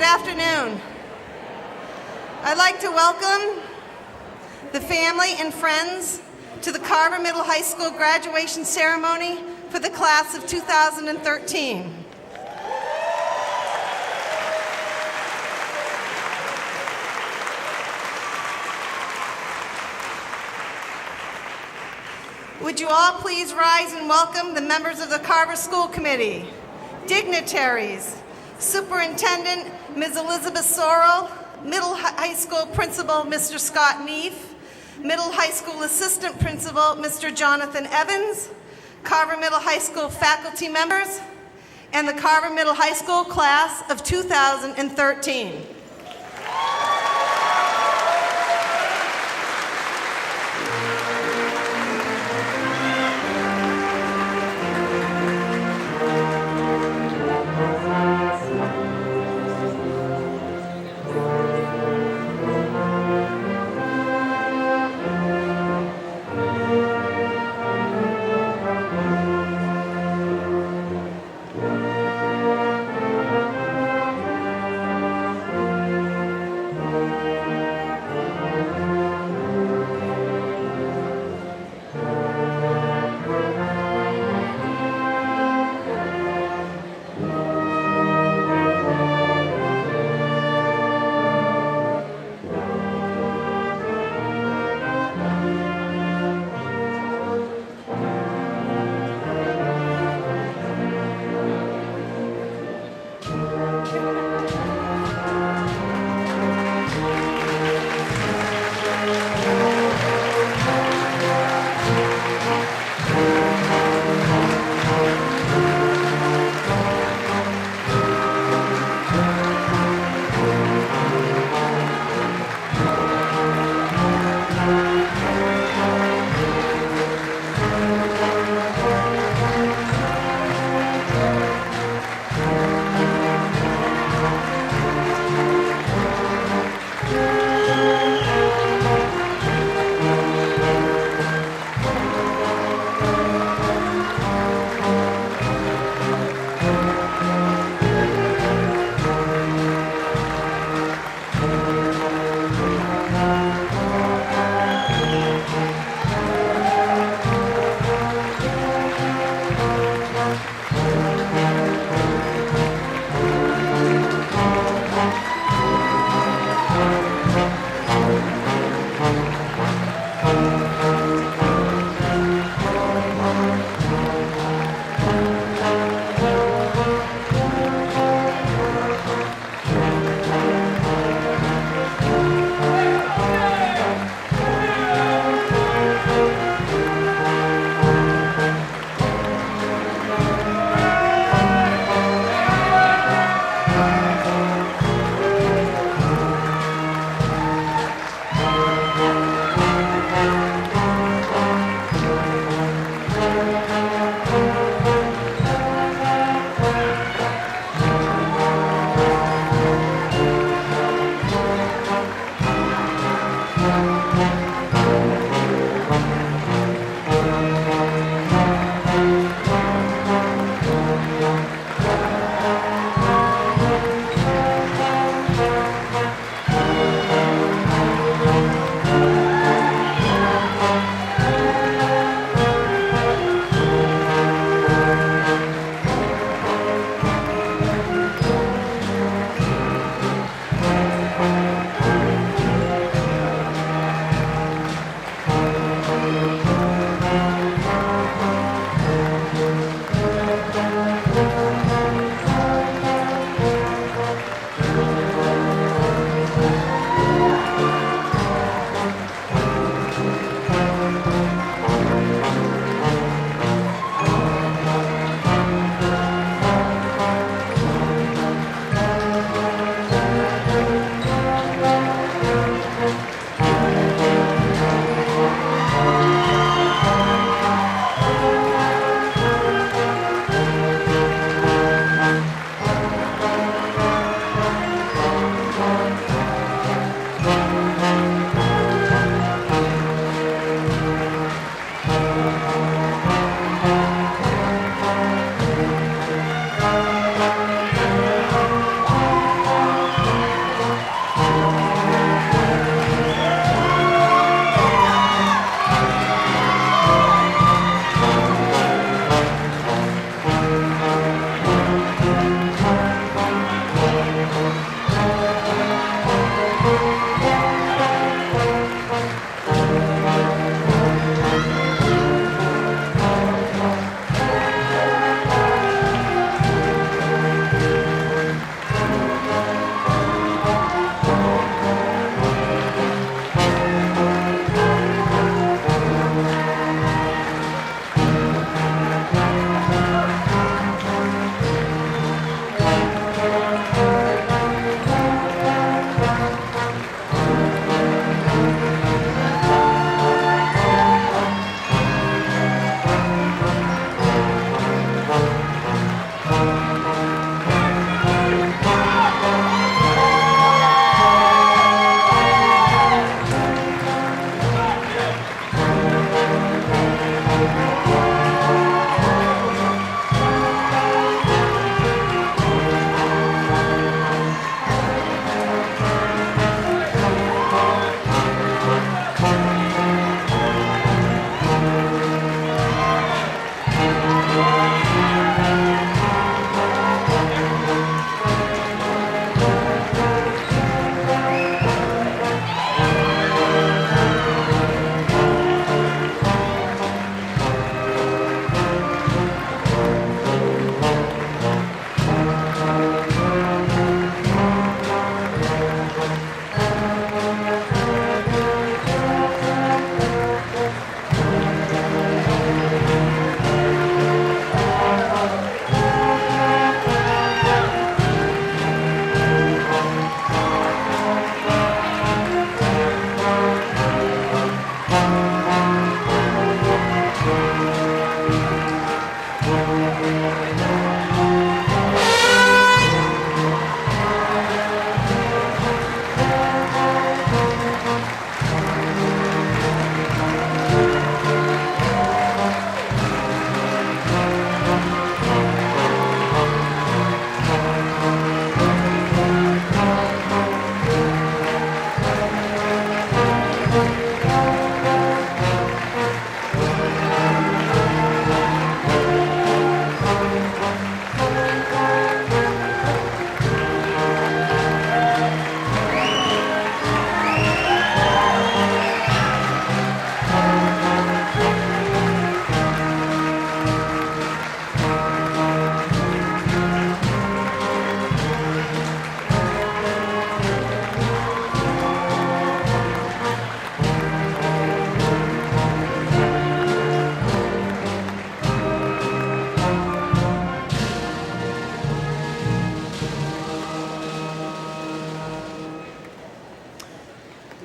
afternoon. I'd like to welcome the family and friends to the Carver Middle High School graduation ceremony for the class of 2013. Would you all please rise and welcome the members of the Carver School Committee, dignitaries, Superintendent Ms. Elizabeth Sorrell, Middle High School Principal Mr. Scott Neef, Middle High School Assistant Principal Mr. Jonathan Evans, Carver Middle High School faculty members, and the Carver Middle High School class of 2013.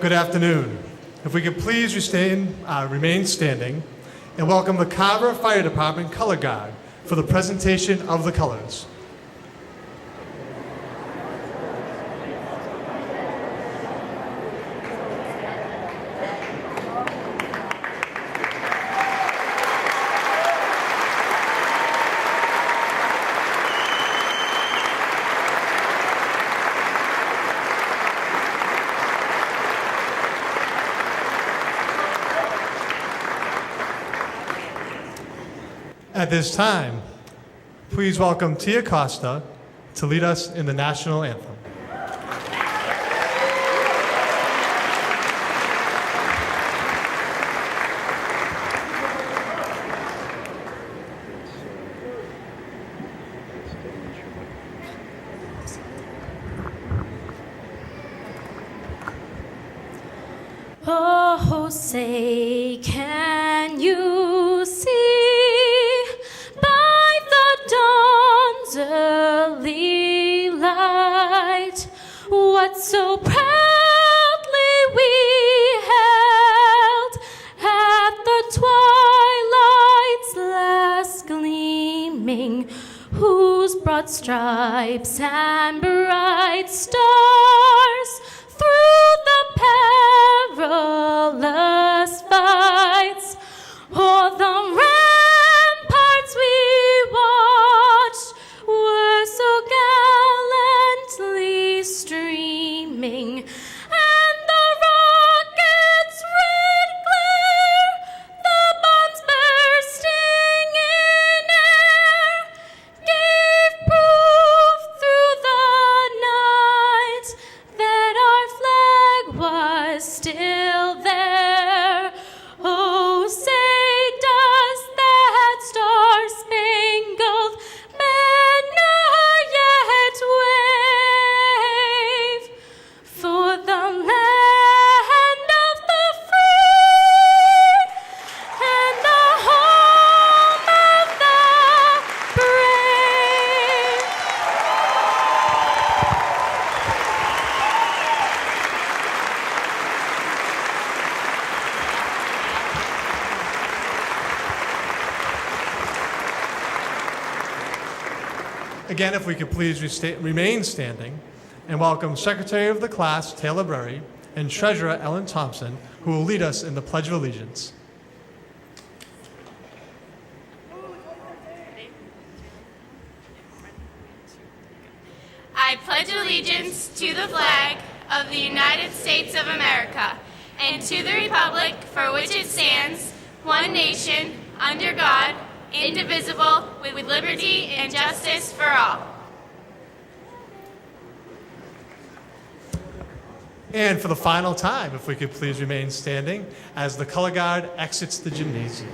Good afternoon. If we could please remain standing and welcome the Carver Fire Department Color Guard for the presentation of the colors. At this time, please welcome Tia Costa to lead us in the national anthem. Oh, say, can you see by the dawn's early light what so proudly we held at the twilight's last gleaming, whose broad stripes and bright stars through the perilous fights o'er the ramparts we watched were so gallantly streaming, and the rocket's red glare, the bombs bursting in air, gave proof through the night that our flag was still there. Oh, say, does that star-spangled banner yet wave for the land of the free and the home of the brave? Again, if we could please remain standing and welcome Secretary of the Class Taylor Berry and Treasurer Ellen Thompson, who will lead us in the Pledge of Allegiance. I pledge allegiance to the flag of the United States of America and to the republic for which it stands, one nation, under God, indivisible, with liberty and justice for all. And for the final time, if we could please remain standing as the color guard exits the gymnasium.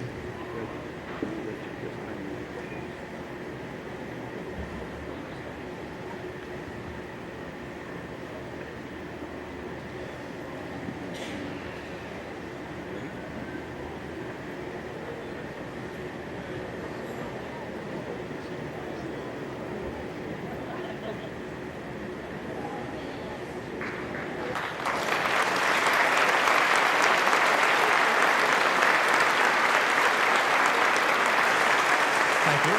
Thank you.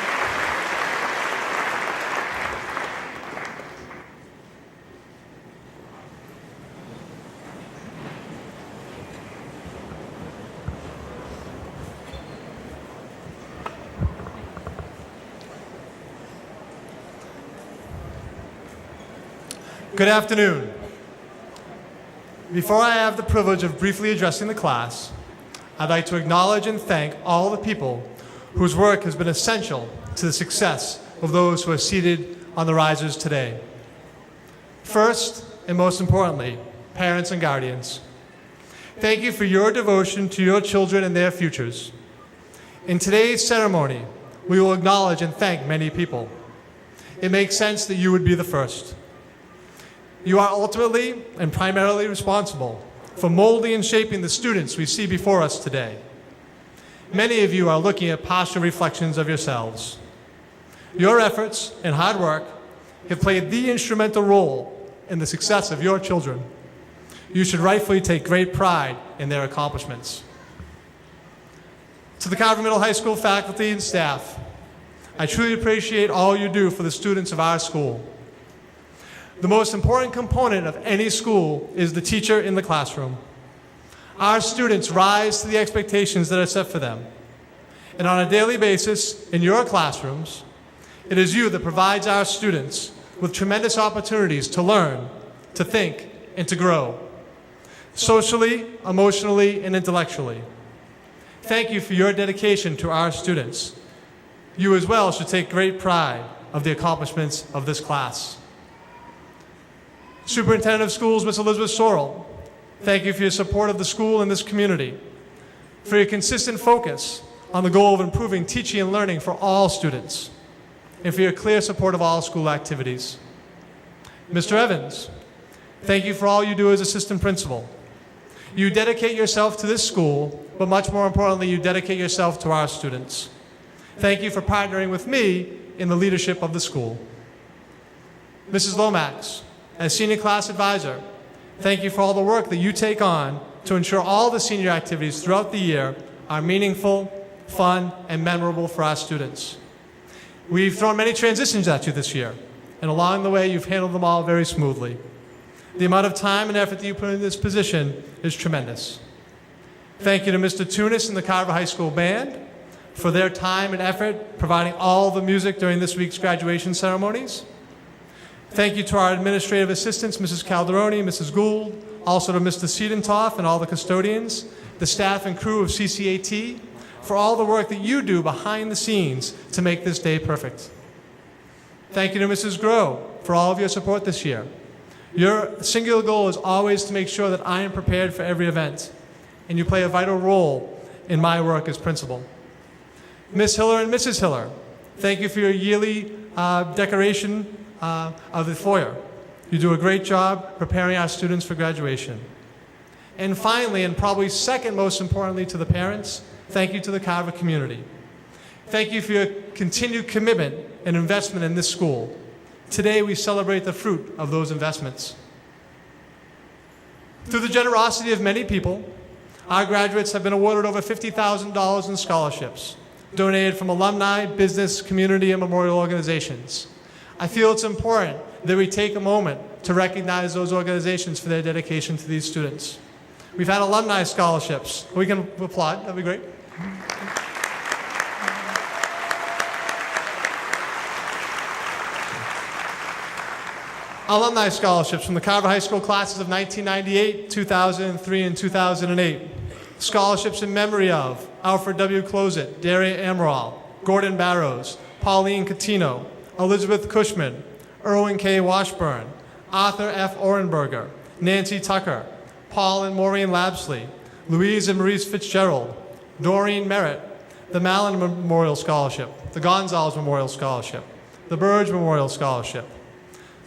Good afternoon. Before I have the privilege of briefly addressing the class, I'd like to acknowledge and thank all the people whose work has been essential to the success of those who are seated on the risers today. First, and most importantly, parents and guardians, thank you for your devotion to your children and their futures. In today's ceremony, we will acknowledge and thank many people. It makes sense that you would be the first. You are ultimately and primarily responsible for molding and shaping the students we see before us today. Many of you are looking at partial reflections of yourselves. Your efforts and hard work have played the instrumental role in the success of your children. You should rightfully take great pride in their accomplishments. To the Carver Middle High School faculty and staff, I truly appreciate all you do for the students of our school. The most important component of any school is the teacher in the classroom. Our students rise to the expectations that are set for them. And on a daily basis, in your classrooms, it is you that provides our students with tremendous opportunities to learn, to think, and to grow, socially, emotionally, and intellectually. Thank you for your dedication to our students. You as well should take great pride of the accomplishments of this class. Superintendent of Schools, Ms. Elizabeth Sorrell, thank you for your support of the school and this community, for your consistent focus on the goal of improving teaching and learning for all students, and for your clear support of all school activities. Mr. Evans, thank you for all you do as assistant principal. You dedicate yourself to this school, but much more importantly, you dedicate yourself to our students. Thank you for partnering with me in the leadership of the school. Mrs. Lomax, as senior class advisor, thank you for all the work that you take on to ensure all the senior activities throughout the year are meaningful, fun, and memorable for our students. We've thrown many transitions at you this year, and along the way, you've handled them all very smoothly. The amount of time and effort that you put in this position is tremendous. Thank you to Mr. Tunis and the Carver High School Band for their time and effort providing all the music during this week's graduation ceremonies. Thank you to our administrative assistants, Mrs. Calderoni, Mrs. Gould, also to Mr. Siedentoff and all the custodians, the staff and crew of CCAT, for all the work that you do behind the scenes to make this day perfect. Thank you to Mrs. Groh for all of your support this year. Your singular goal is always to make sure that I am prepared for every event, and you play a vital role in my work as principal. Ms. Hiller and Mrs. Hiller, thank you for your yearly decoration of the foyer. You do a great job preparing our students for graduation. And finally, and probably second most importantly to the parents, thank you to the Carver community. Thank you for your continued commitment and investment in this school. Today, we celebrate the fruit of those investments. Through the generosity of many people, our graduates have been awarded over $50,000 in scholarships, donated from alumni, business, community, and memorial organizations. I feel it's important that we take a moment to recognize those organizations for their dedication to these students. We've had alumni scholarships. We can applaud, that'd be great. Alumni scholarships from the Carver High School classes of 1998, 2003, and 2008. Scholarships in memory of Alfred W. Closet, Daria Amaral, Gordon Barrows, Pauline Catino, Elizabeth Cushman, Erwin K. Washburn, Arthur F. Orenberger, Nancy Tucker, Paul and Maureen Labsley, Louise and Maurice Fitzgerald, Doreen Merritt, the Mallon Memorial Scholarship, the Gonzalez Memorial Scholarship, the Burge Memorial Scholarship.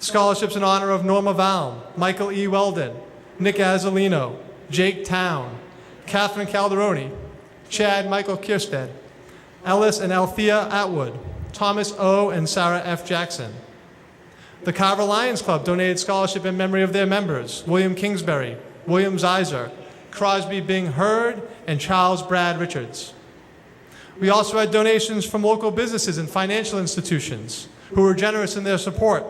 Scholarships in honor of Norma Valm, Michael E. Weldon, Nick Azzolino, Jake Town, Catherine Calderoni, Chad Michael Kierstead, Ellis and Althea Atwood, Thomas O. and Sarah F. Jackson. The Carver Lions Club donated scholarship in memory of their members, William Kingsbury, William Zeiser, Crosby Bing Hurd, and Charles Brad Richards. We also had donations from local businesses and financial institutions who were generous in their support.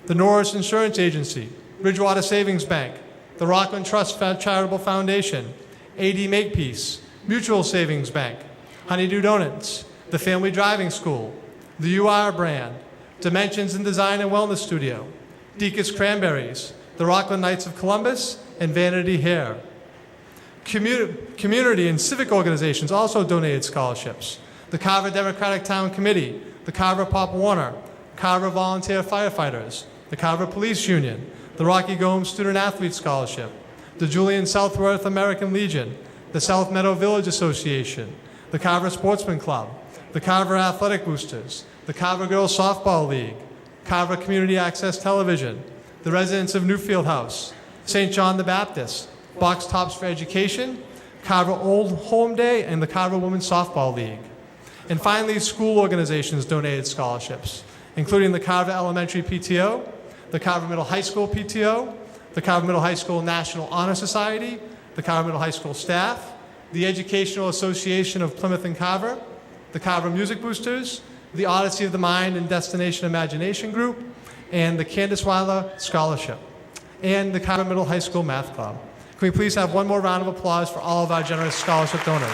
The Norris Insurance Agency, Bridgewater Savings Bank, the Rockland Trust Charitable Foundation, AD Makepeace, Mutual Savings Bank, Honeydew Donuts, the Family Driving School, the UR Brand, Dimensions in Design and Wellness Studio, Deacon's Cranberries, the Rockland Knights of Columbus, and Vanity Hair. Community and civic organizations also donated scholarships. The Carver Democratic Town Committee, the Carver Pop Warner, Carver Volunteer Firefighters, the Carver Police Union, the Rocky Gomes Student Athlete Scholarship, the Julian Southworth American Legion, the South Meadow Village Association, the Carver Sportsman Club, the Carver Athletic Boosters, the Carver Girls Softball League, Carver Community Access Television, the residents of Newfield House, St. John the Baptist, Box Tops for Education, Carver Old Home Day, and the Carver Women's Softball League. And finally, school organizations donated scholarships, including the Carver Elementary PTO, the Carver Middle High School PTO, the Carver Middle High School National Honor Society, the Carver Middle High School staff, the Educational Association of Plymouth and Carver, the Carver Music Boosters, the Odyssey of the Mind and Destination Imagination Group, and the Candace Weiler Scholarship, and the Carver Middle High School Math Club. Can we please have one more round of applause for all of our generous scholarship donors?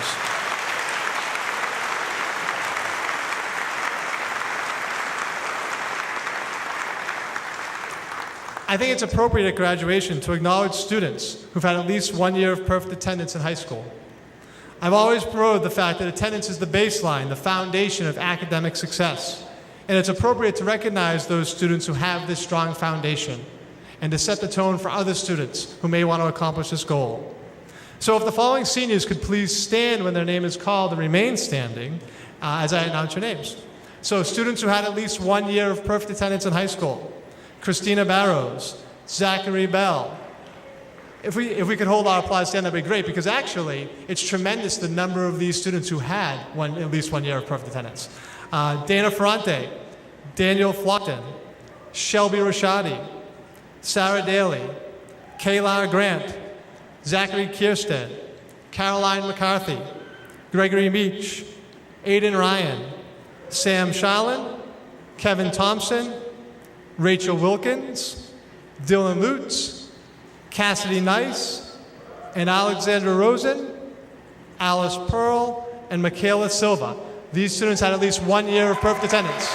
I think it's appropriate at graduation to acknowledge students who've had at least 1 year of perfect attendance in high school. I've always promoted the fact that attendance is the baseline, the foundation of academic success. And it's appropriate to recognize those students who have this strong foundation and to set the tone for other students who may want to accomplish this goal. So if the following seniors could please stand when their name is called and remain standing as I announce your names. So students who had at least 1 year of perfect attendance in high school: Christina Barrows, Zachary Bell. If we could hold our applause stand, that'd be great, because actually it's tremendous the number of these students who had at least 1 year of perfect attendance. Dana Ferrante, Daniel Flockton, Shelby Rashadi, Sarah Daly, Kayla Grant, Zachary Kierstead, Caroline McCarthy, Gregory Meach, Aiden Ryan, Sam Sharlin, Kevin Thompson, Rachel Wilkins, Dylan Lutz, Cassidy Nice, and Alexandra Rosen, Alice Pearl, and Michaela Silva. These students had at least 1 year of perfect attendance.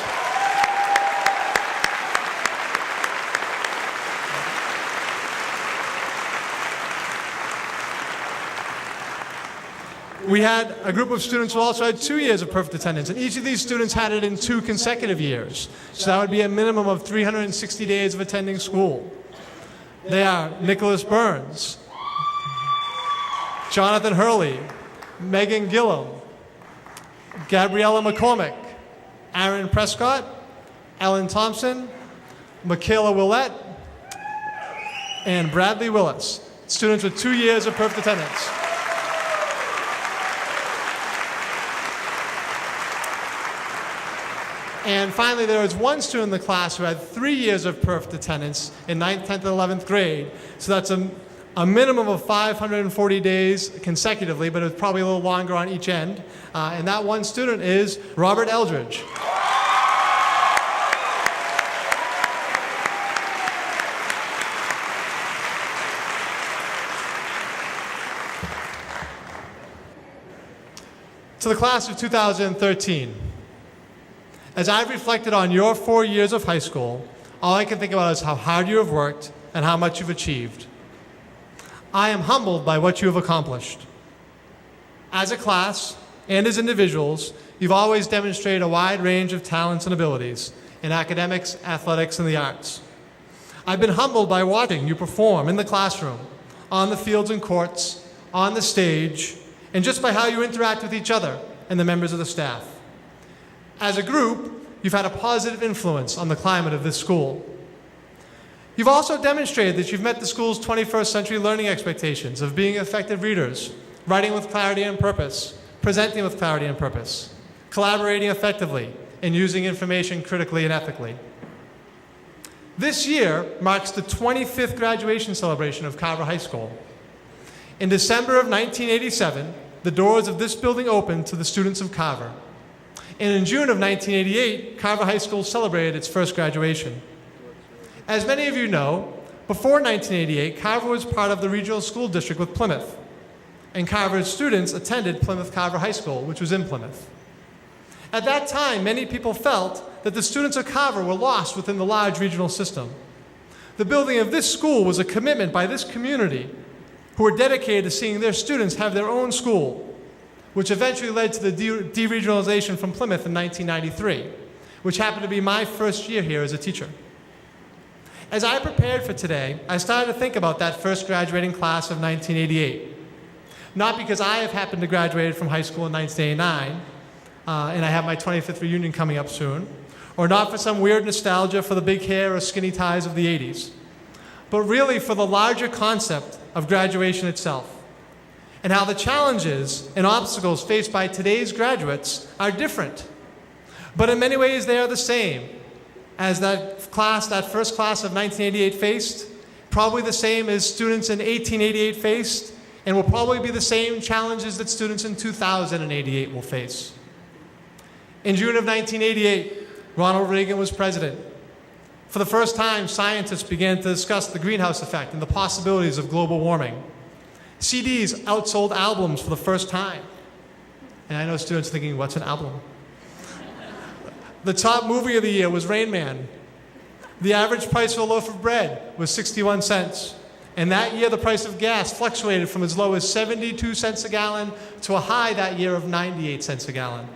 We had a group of students who also had 2 years of perfect attendance, and each of these students had it in 2 consecutive years. So that would be a minimum of 360 days of attending school. They are Nicholas Burns, Jonathan Hurley, Megan Gillum, Gabriella McCormick, Aaron Prescott, Ellen Thompson, Michaela Willett, and Bradley Willis. Students with 2 years of perfect attendance. And finally, there was one student in the class who had 3 years of perfect attendance in 9th, 10th, and 11th grade. So that's a minimum of 540 days consecutively, but it's probably a little longer on each end. And that one student is Robert Eldridge. To the class of 2013. As I've reflected on your 4 years of high school, all I can think about is how hard you have worked and how much you've achieved. I am humbled by what you have accomplished. As a class and as individuals, you've always demonstrated a wide range of talents and abilities in academics, athletics, and the arts. I've been humbled by watching you perform in the classroom, on the fields and courts, on the stage, and just by how you interact with each other and the members of the staff. As a group, you've had a positive influence on the climate of this school. You've also demonstrated that you've met the school's 21st century learning expectations of being effective readers, writing with clarity and purpose, presenting with clarity and purpose, collaborating effectively, and using information critically and ethically. This year marks the 25th graduation celebration of Carver High School. In December of 1987, the doors of this building opened to the students of Carver. And in June of 1988, Carver High School celebrated its first graduation. As many of you know, before 1988, Carver was part of the regional school district with Plymouth, and Carver's students attended Plymouth-Carver High School, which was in Plymouth. At that time, many people felt that the students of Carver were lost within the large regional system. The building of this school was a commitment by this community who were dedicated to seeing their students have their own school, which eventually led to the deregionalization from Plymouth in 1993, which happened to be my first year here as a teacher. As I prepared for today, I started to think about that first graduating class of 1988. Not because I have happened to graduate from high school in 1989, and I have my 25th reunion coming up soon, or not for some weird nostalgia for the big hair or skinny ties of the 80s, but really for the larger concept of graduation itself, and how the challenges and obstacles faced by today's graduates are different. But in many ways, they are the same as that first class of 1988 faced, probably the same as students in 1888 faced, and will probably be the same challenges that students in 2088 will face. In June of 1988, Ronald Reagan was president. For the first time, scientists began to discuss the greenhouse effect and the possibilities of global warming. CDs outsold albums for the first time. And I know students thinking, what's an album? The top movie of the year was Rain Man. The average price for a loaf of bread was 61 cents. And that year, the price of gas fluctuated from as low as 72 cents a gallon to a high that year of 98 cents a gallon.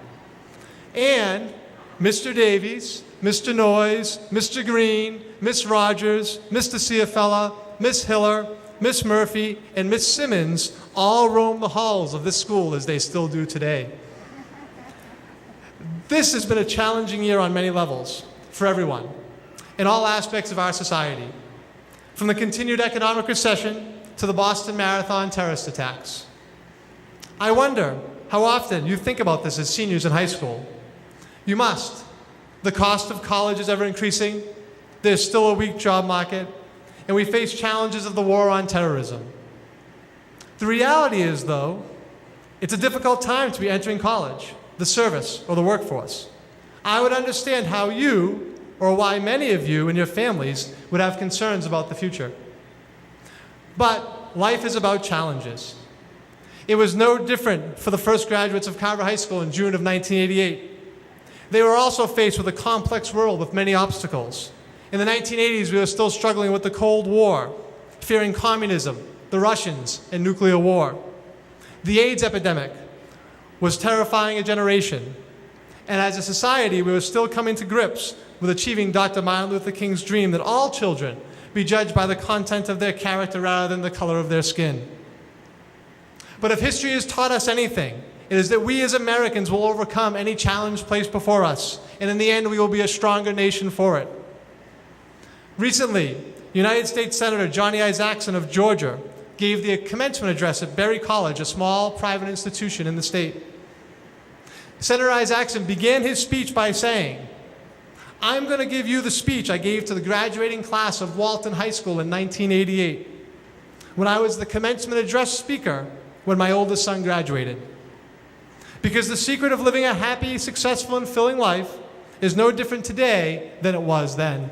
And Mr. Davies, Mr. Noyes, Mr. Green, Miss Rogers, Mr. Ciafella, Miss Hiller, Miss Murphy, and Miss Simmons all roam the halls of this school as they still do today. This has been a challenging year on many levels for everyone, in all aspects of our society, from the continued economic recession to the Boston Marathon terrorist attacks. I wonder how often you think about this as seniors in high school. You must. The cost of college is ever increasing, there's still a weak job market, and we face challenges of the war on terrorism. The reality is, though, it's a difficult time to be entering college, the service, or the workforce. I would understand how you, or why many of you and your families would have concerns about the future. But life is about challenges. It was no different for the first graduates of Carver High School in June of 1988. They were also faced with a complex world with many obstacles. In the 1980s, we were still struggling with the Cold War, fearing communism, the Russians, and nuclear war. The AIDS epidemic was terrifying a generation. And as a society, we were still coming to grips with achieving Dr. Martin Luther King's dream that all children be judged by the content of their character rather than the color of their skin. But if history has taught us anything, it is that we as Americans will overcome any challenge placed before us, and in the end, we will be a stronger nation for it. Recently, United States Senator Johnny Isakson of Georgia gave the commencement address at Berry College, a small private institution in the state. Senator Isakson began his speech by saying, "I'm going to give you the speech I gave to the graduating class of Walton High School in 1988, when I was the commencement address speaker when my oldest son graduated. Because the secret of living a happy, successful, and fulfilling life is no different today than it was then."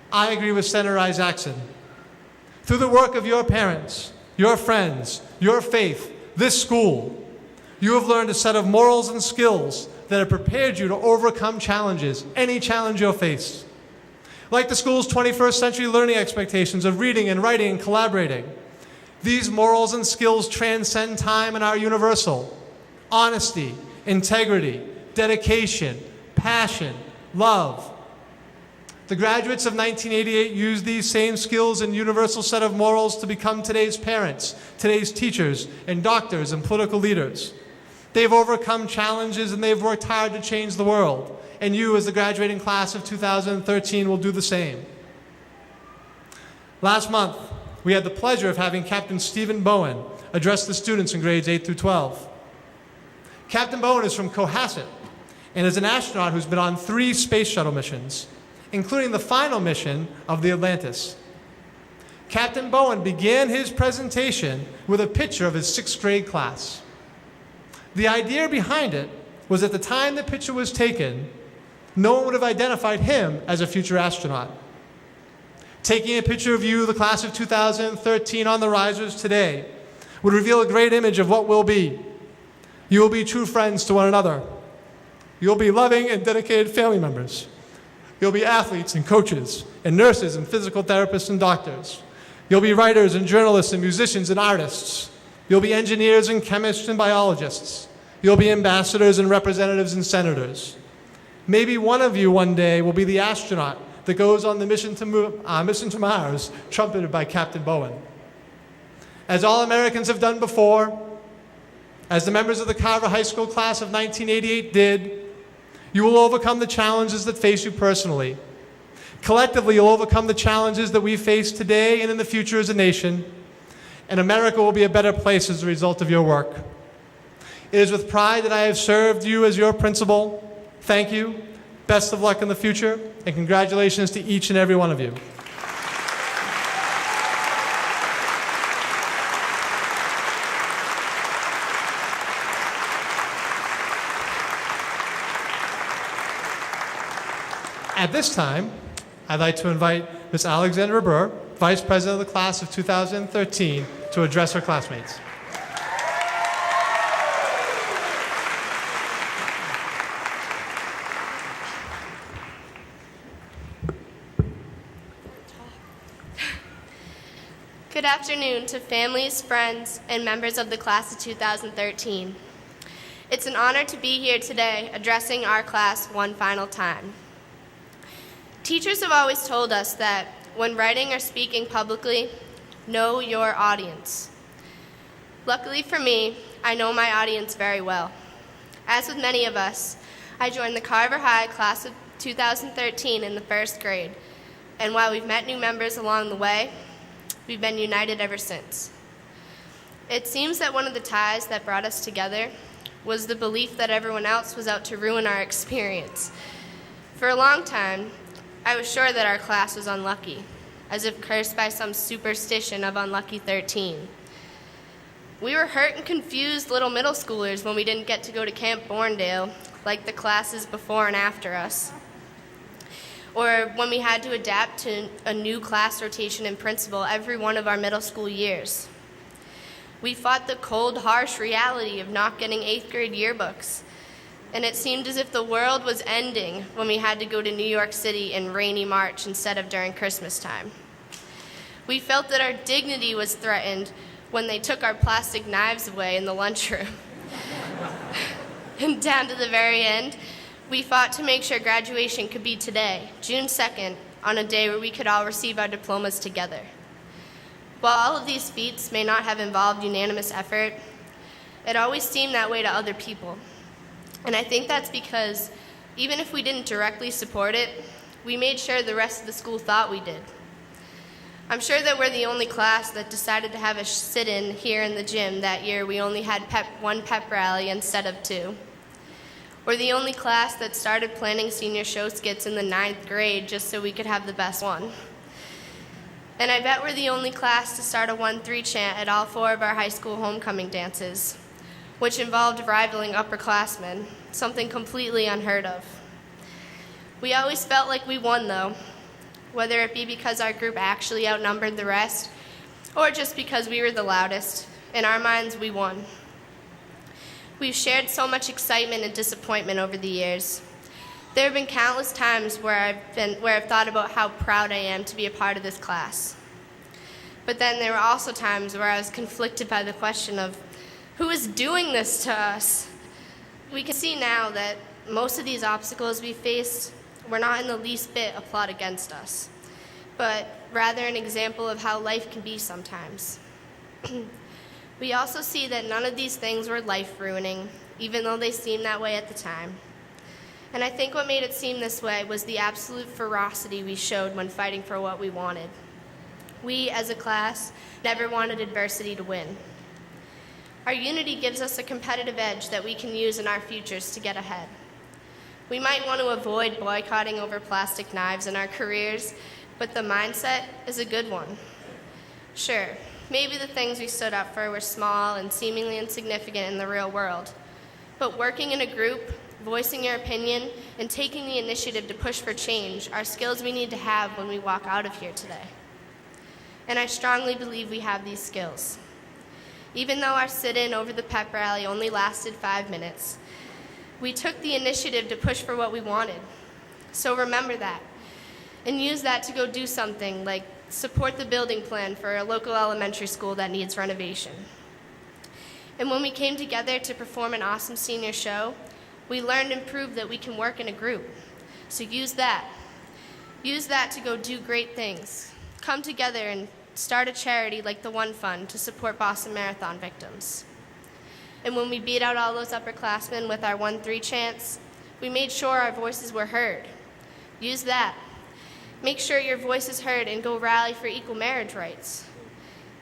I agree with Senator Isakson. Through the work of your parents, your friends, your faith, this school, you have learned a set of morals and skills that have prepared you to overcome challenges, any challenge you'll face. Like the school's 21st century learning expectations of reading and writing and collaborating, these morals and skills transcend time and are universal. Honesty, integrity, dedication, passion, love. The graduates of 1988 used these same skills and universal set of morals to become today's parents, today's teachers, and doctors and political leaders. They've overcome challenges and they've worked hard to change the world. And you, as the graduating class of 2013, will do the same. Last month, we had the pleasure of having Captain Stephen Bowen address the students in grades 8 through 12. Captain Bowen is from Cohasset and is an astronaut who's been on 3 space shuttle missions, including the final mission of the Atlantis. Captain Bowen began his presentation with a picture of his 6th grade class. The idea behind it was at the time the picture was taken, no one would have identified him as a future astronaut. Taking a picture of you, the class of 2013, on the risers today would reveal a great image of what will be. You will be true friends to one another. You'll be loving and dedicated family members. You'll be athletes and coaches and nurses and physical therapists and doctors. You'll be writers and journalists and musicians and artists. You'll be engineers and chemists and biologists. You'll be ambassadors and representatives and senators. Maybe one of you one day will be the astronaut that goes on the mission to Mars, trumpeted by Captain Bowen. As all Americans have done before, as the members of the Carver High School class of 1988 did, you will overcome the challenges that face you personally. Collectively, you'll overcome the challenges that we face today and in the future as a nation, and America will be a better place as a result of your work. It is with pride that I have served you as your principal. Thank you. Best of luck in the future, and congratulations to each and every one of you. At this time, I'd like to invite Ms. Alexandra Burr, Vice President of the Class of 2013, to address her classmates. Good afternoon to families, friends, and members of the class of 2013. It's an honor to be here today addressing our class one final time. Teachers have always told us that when writing or speaking publicly, know your audience. Luckily for me, I know my audience very well. As with many of us, I joined the Carver High class of 2013 in the first grade, and while we've met new members along the way, we've been united ever since. It seems that one of the ties that brought us together was the belief that everyone else was out to ruin our experience. For a long time, I was sure that our class was unlucky, as if cursed by some superstition of unlucky 13. We were hurt and confused little middle schoolers when we didn't get to go to Camp Borndale like the classes before and after us, or when we had to adapt to a new class rotation and principal every one of our middle school years. We fought the cold, harsh reality of not getting 8th grade yearbooks, and it seemed as if the world was ending when we had to go to New York City in rainy March instead of during Christmas time. We felt that our dignity was threatened when they took our plastic knives away in the lunchroom. And down to the very end, we fought to make sure graduation could be today, June 2nd, on a day where we could all receive our diplomas together. While all of these feats may not have involved unanimous effort, it always seemed that way to other people. And I think that's because even if we didn't directly support it, we made sure the rest of the school thought we did. I'm sure that we're the only class that decided to have a sit-in here in the gym that year we only had one pep rally instead of 2. We're the only class that started planning senior show skits in the 9th grade just so we could have the best one. And I bet we're the only class to start a 1-3 chant at all 4 of our high school homecoming dances, which involved rivaling upperclassmen, something completely unheard of. We always felt like we won, though, whether it be because our group actually outnumbered the rest or just because we were the loudest. In our minds, we won. We've shared so much excitement and disappointment over the years. There have been countless times where I've thought about how proud I am to be a part of this class. But then there were also times where I was conflicted by the question of, who is doing this to us? We can see now that most of these obstacles we faced were not in the least bit a plot against us, but rather an example of how life can be sometimes. We also see that none of these things were life-ruining, even though they seemed that way at the time. And I think what made it seem this way was the absolute ferocity we showed when fighting for what we wanted. We, as a class, never wanted adversity to win. Our unity gives us a competitive edge that we can use in our futures to get ahead. We might want to avoid boycotting over plastic knives in our careers, but the mindset is a good one. Sure, maybe the things we stood up for were small and seemingly insignificant in the real world, but working in a group, voicing your opinion, and taking the initiative to push for change are skills we need to have when we walk out of here today. And I strongly believe we have these skills. Even though our sit-in over the pep rally only lasted 5 minutes, we took the initiative to push for what we wanted. So remember that, and use that to go do something like support the building plan for a local elementary school that needs renovation. And when we came together to perform an awesome senior show, we learned and proved that we can work in a group. So use that. Use that to go do great things. Come together and start a charity like the One Fund to support Boston Marathon victims. And when we beat out all those upperclassmen with our 1-3 chants, we made sure our voices were heard. Use that. Make sure your voice is heard and go rally for equal marriage rights.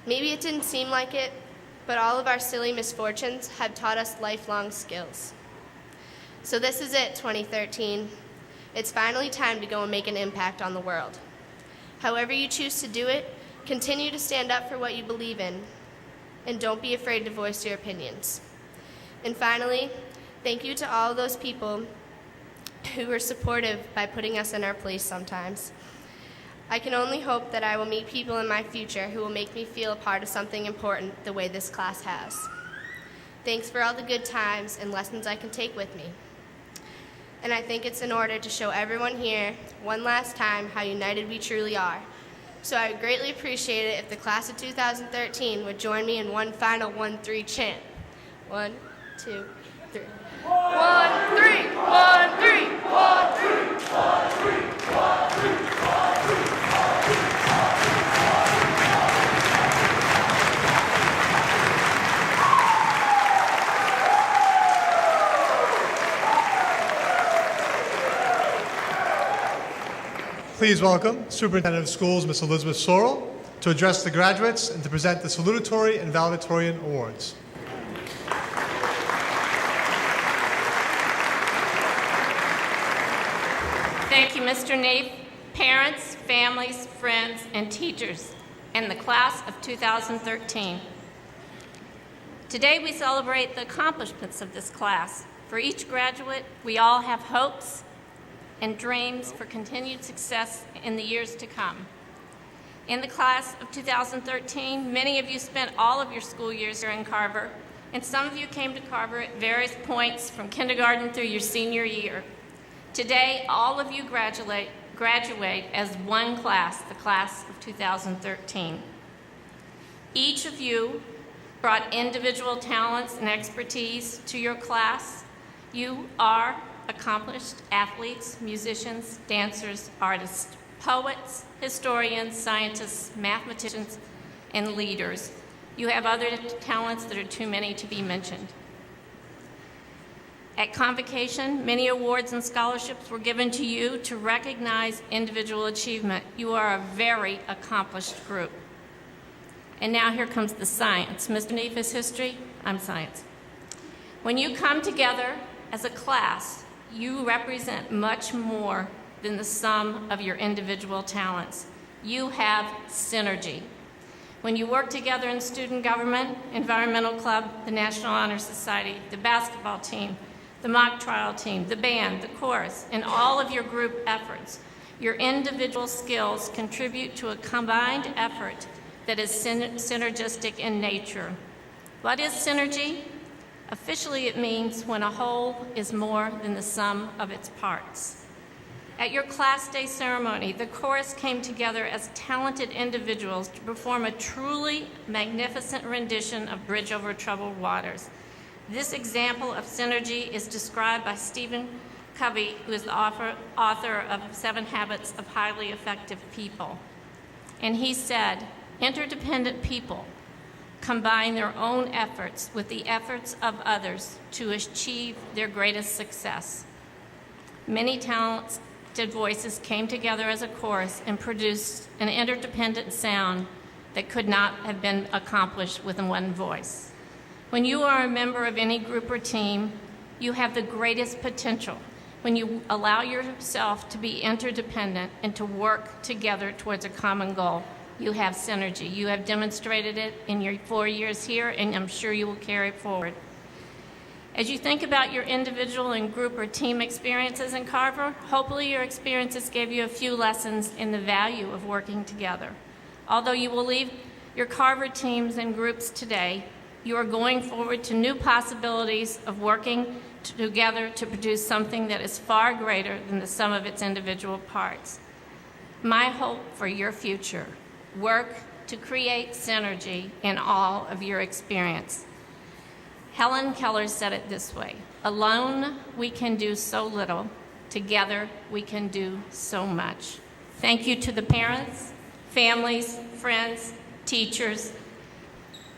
Maybe it didn't seem like it, but all of our silly misfortunes have taught us lifelong skills. So this is it, 2013. It's finally time to go and make an impact on the world. However you choose to do it, continue to stand up for what you believe in, and don't be afraid to voice your opinions. And finally, thank you to all those people who were supportive by putting us in our place sometimes. I can only hope that I will meet people in my future who will make me feel a part of something important the way this class has. Thanks for all the good times and lessons I can take with me. And I think it's in order to show everyone here one last time how united we truly are. So I would greatly appreciate it if the class of 2013 would join me in one final 1-3 chant. 1, 2, 3. 1, 3, 1, 3, 1, 3, 1, 3, 1, 3. Please welcome Superintendent of Schools, Ms. Elizabeth Sorrell, to address the graduates and to present the salutatory and valedictorian awards. Thank you, Mr. Neef, parents, families, friends, and teachers, and the class of 2013. Today we celebrate the accomplishments of this class. For each graduate, we all have hopes and dreams for continued success in the years to come. In the class of 2013, many of you spent all of your school years here in Carver, and some of you came to Carver at various points from kindergarten through your senior year. Today, all of you graduate as one class, the class of 2013. Each of you brought individual talents and expertise to your class. You are accomplished athletes, musicians, dancers, artists, poets, historians, scientists, mathematicians, and leaders. You have other talents that are too many to be mentioned. At Convocation, many awards and scholarships were given to you to recognize individual achievement. You are a very accomplished group. And now here comes the science. Mr. Neef is history, I'm science. When you come together as a class, you represent much more than the sum of your individual talents. You have synergy. When you work together in student government, environmental club, the National Honor Society, the basketball team, the mock trial team, the band, the chorus, and all of your group efforts, your individual skills contribute to a combined effort that is synergistic in nature. What is synergy? Officially, it means when a whole is more than the sum of its parts. At your Class Day ceremony, the chorus came together as talented individuals to perform a truly magnificent rendition of Bridge Over Troubled Waters. This example of synergy is described by Stephen Covey, who is the author of 7 Habits of Highly Effective People. And he said, interdependent people combine their own efforts with the efforts of others to achieve their greatest success. Many talented voices came together as a chorus and produced an interdependent sound that could not have been accomplished with one voice. When you are a member of any group or team, you have the greatest potential when you allow yourself to be interdependent and to work together towards a common goal. You have synergy. You have demonstrated it in your 4 years here, and I'm sure you will carry it forward. As you think about your individual and group or team experiences in Carver, hopefully your experiences gave you a few lessons in the value of working together. Although you will leave your Carver teams and groups today, you are going forward to new possibilities of working together to produce something that is far greater than the sum of its individual parts. My hope for your future: work to create synergy in all of your experience. Helen Keller said it this way: alone we can do so little, together we can do so much. Thank you to the parents, families, friends, teachers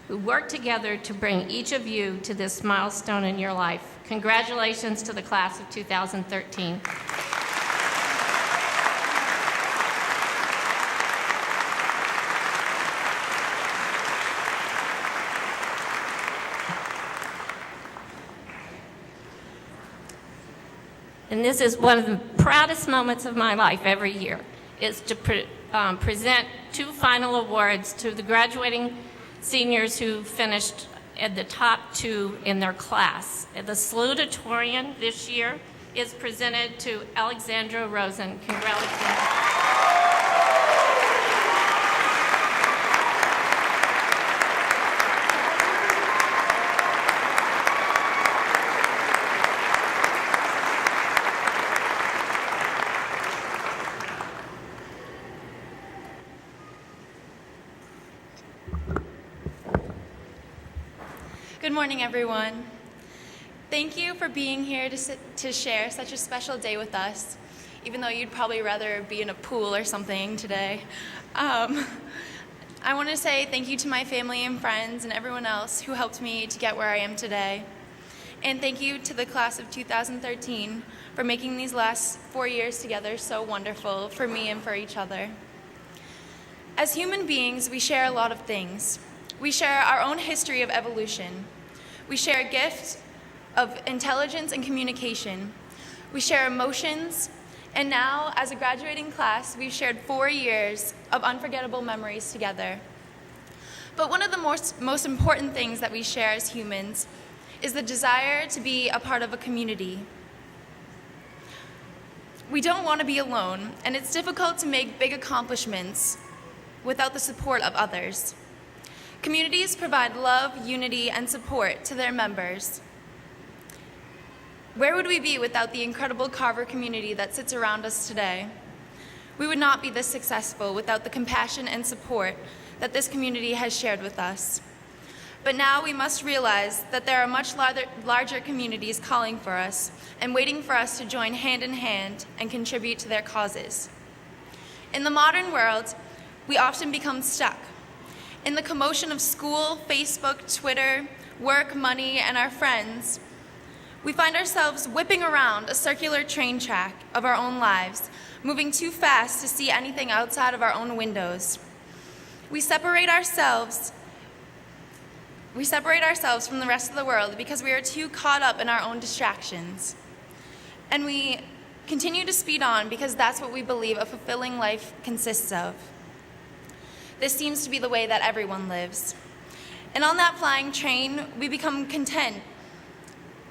who worked together to bring each of you to this milestone in your life. Congratulations to the class of 2013. And this is one of the proudest moments of my life every year, is to present 2 final awards to the graduating seniors who finished at the top 2 in their class. The salutatorian this year is presented to Alexandra Rosen. Congratulations. Good morning, everyone. Thank you for being here to share such a special day with us, even though you'd probably rather be in a pool or something today. I want to say thank you to my family and friends and everyone else who helped me to get where I am today. And thank you to the class of 2013 for making these last 4 years together so wonderful for me and for each other. As human beings, we share a lot of things. We share our own history of evolution. We share a gift of intelligence and communication. We share emotions, and now, as a graduating class, we've shared 4 years of unforgettable memories together. But one of the most important things that we share as humans is the desire to be a part of a community. We don't want to be alone, and it's difficult to make big accomplishments without the support of others. Communities provide love, unity, and support to their members. Where would we be without the incredible Carver community that sits around us today? We would not be this successful without the compassion and support that this community has shared with us. But now we must realize that there are much larger communities calling for us and waiting for us to join hand in hand and contribute to their causes. In the modern world, we often become stuck. In the commotion of school, Facebook, Twitter, work, money, and our friends, we find ourselves whipping around a circular train track of our own lives, moving too fast to see anything outside of our own windows. We separate ourselves from the rest of the world because we are too caught up in our own distractions. And we continue to speed on because that's what we believe a fulfilling life consists of. This seems to be the way that everyone lives. And on that flying train, we become content,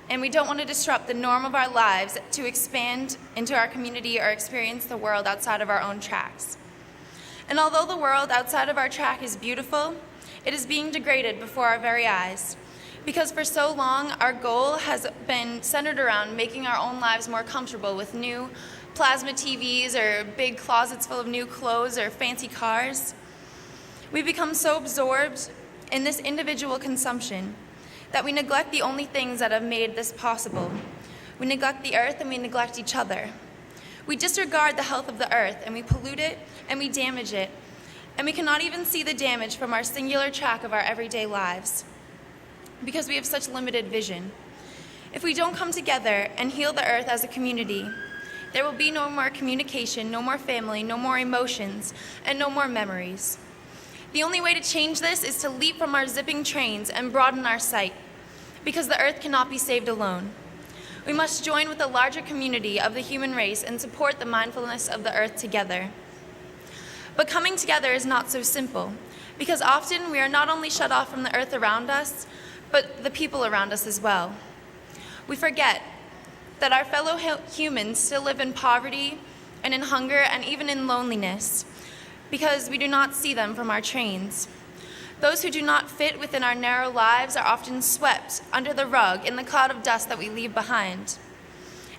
and we don't want to disrupt the norm of our lives to expand into our community or experience the world outside of our own tracks. And although the world outside of our track is beautiful, it is being degraded before our very eyes. Because for so long, our goal has been centered around making our own lives more comfortable with new plasma TVs or big closets full of new clothes or fancy cars. We become so absorbed in this individual consumption that we neglect the only things that have made this possible. We neglect the earth and we neglect each other. We disregard the health of the earth and we pollute it and we damage it. And we cannot even see the damage from our singular track of our everyday lives because we have such limited vision. If we don't come together and heal the earth as a community, there will be no more communication, no more family, no more emotions, and no more memories. The only way to change this is to leap from our zipping trains and broaden our sight, because the earth cannot be saved alone. We must join with the larger community of the human race and support the mindfulness of the earth together. But coming together is not so simple, because often we are not only shut off from the earth around us, but the people around us as well. We forget that our fellow humans still live in poverty and in hunger and even in loneliness, because we do not see them from our trains. Those who do not fit within our narrow lives are often swept under the rug in the cloud of dust that we leave behind.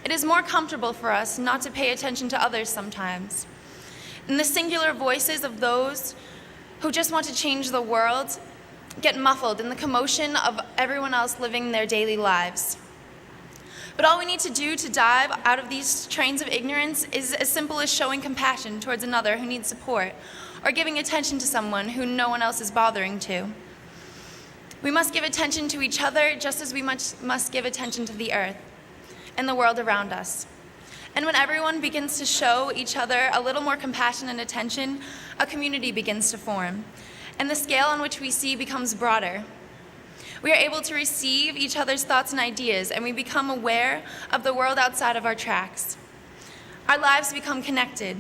It is more comfortable for us not to pay attention to others sometimes. And the singular voices of those who just want to change the world get muffled in the commotion of everyone else living their daily lives. But all we need to do to dive out of these trains of ignorance is as simple as showing compassion towards another who needs support, or giving attention to someone who no one else is bothering to. We must give attention to each other just as we must give attention to the earth and the world around us. And when everyone begins to show each other a little more compassion and attention, a community begins to form, and the scale on which we see becomes broader. We are able to receive each other's thoughts and ideas, and we become aware of the world outside of our tracks. Our lives become connected,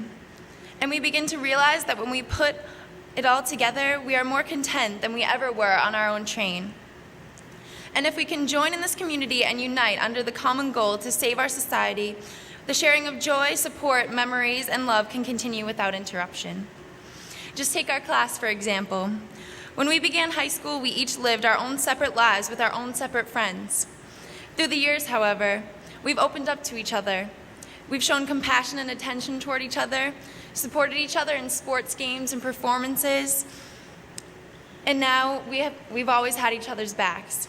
and we begin to realize that when we put it all together, we are more content than we ever were on our own train. And if we can join in this community and unite under the common goal to save our society, the sharing of joy, support, memories, and love can continue without interruption. Just take our class, for example. When we began high school, we each lived our own separate lives with our own separate friends. Through the years, however, we've opened up to each other. We've shown compassion and attention toward each other, supported each other in sports games and performances, and now we've always had each other's backs.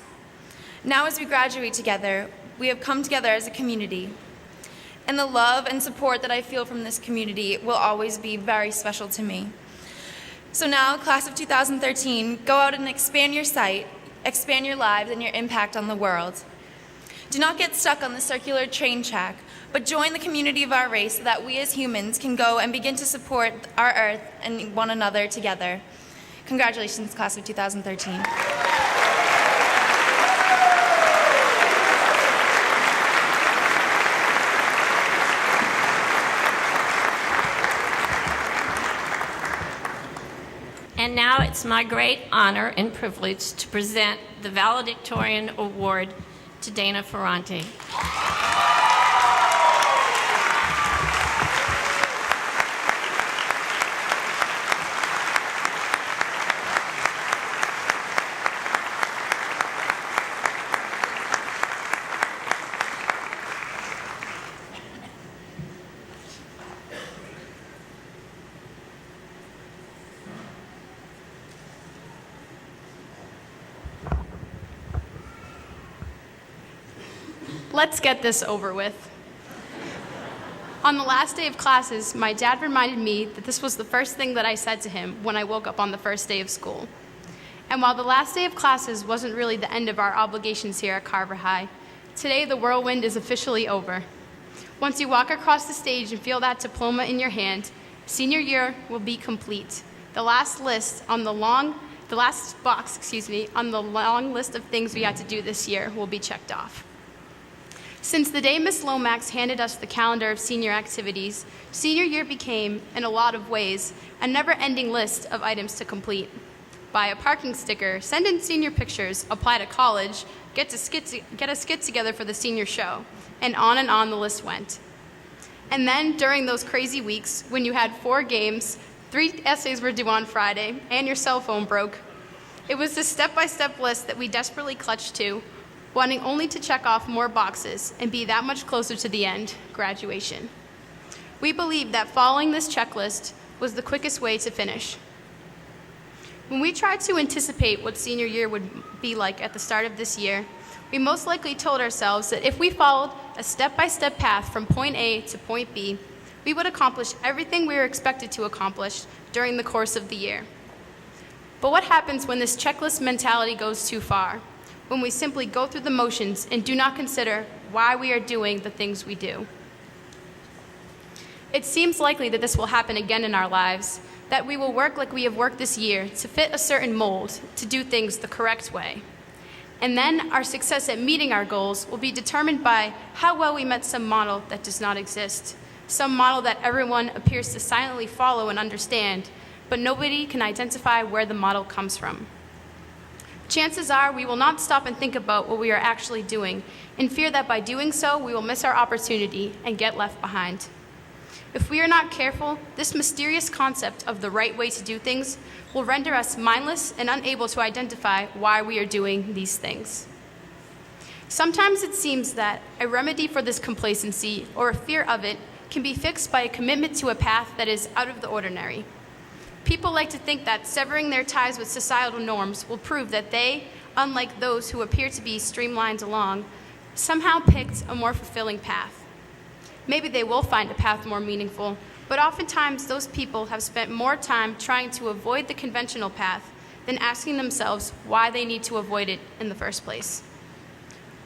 Now as we graduate together, we have come together as a community. And the love and support that I feel from this community will always be very special to me. So now, class of 2013, go out and expand your sight, expand your lives and your impact on the world. Do not get stuck on the circular train track, but join the community of our race so that we as humans can go and begin to support our earth and one another together. Congratulations, class of 2013. And now it's my great honor and privilege to present the Valedictorian Award to Dana Ferranti. Let's get this over with. On the last day of classes, my dad reminded me that this was the first thing that I said to him when I woke up on the first day of school. And while the last day of classes wasn't really the end of our obligations here at Carver High, today the whirlwind is officially over. Once you walk across the stage and feel that diploma in your hand, senior year will be complete. The last box on the long list of things we had to do this year will be checked off. Since the day Ms. Lomax handed us the calendar of senior activities, senior year became, in a lot of ways, a never-ending list of items to complete. Buy a parking sticker, send in senior pictures, apply to college, get a skit together for the senior show, and on the list went. And then, during those crazy weeks, when you had 4 games, 3 essays were due on Friday, and your cell phone broke, it was this step-by-step list that we desperately clutched to, wanting only to check off more boxes and be that much closer to the end, graduation. We believed that following this checklist was the quickest way to finish. When we tried to anticipate what senior year would be like at the start of this year, we most likely told ourselves that if we followed a step-by-step path from point A to point B, we would accomplish everything we were expected to accomplish during the course of the year. But what happens when this checklist mentality goes too far? When we simply go through the motions and do not consider why we are doing the things we do. It seems likely that this will happen again in our lives, that we will work like we have worked this year to fit a certain mold, to do things the correct way. And then our success at meeting our goals will be determined by how well we met some model that does not exist, some model that everyone appears to silently follow and understand, but nobody can identify where the model comes from. Chances are we will not stop and think about what we are actually doing, in fear that by doing so, we will miss our opportunity and get left behind. If we are not careful, this mysterious concept of the right way to do things will render us mindless and unable to identify why we are doing these things. Sometimes it seems that a remedy for this complacency or a fear of it can be fixed by a commitment to a path that is out of the ordinary. People like to think that severing their ties with societal norms will prove that they, unlike those who appear to be streamlined along, somehow picked a more fulfilling path. Maybe they will find a path more meaningful, but oftentimes those people have spent more time trying to avoid the conventional path than asking themselves why they need to avoid it in the first place.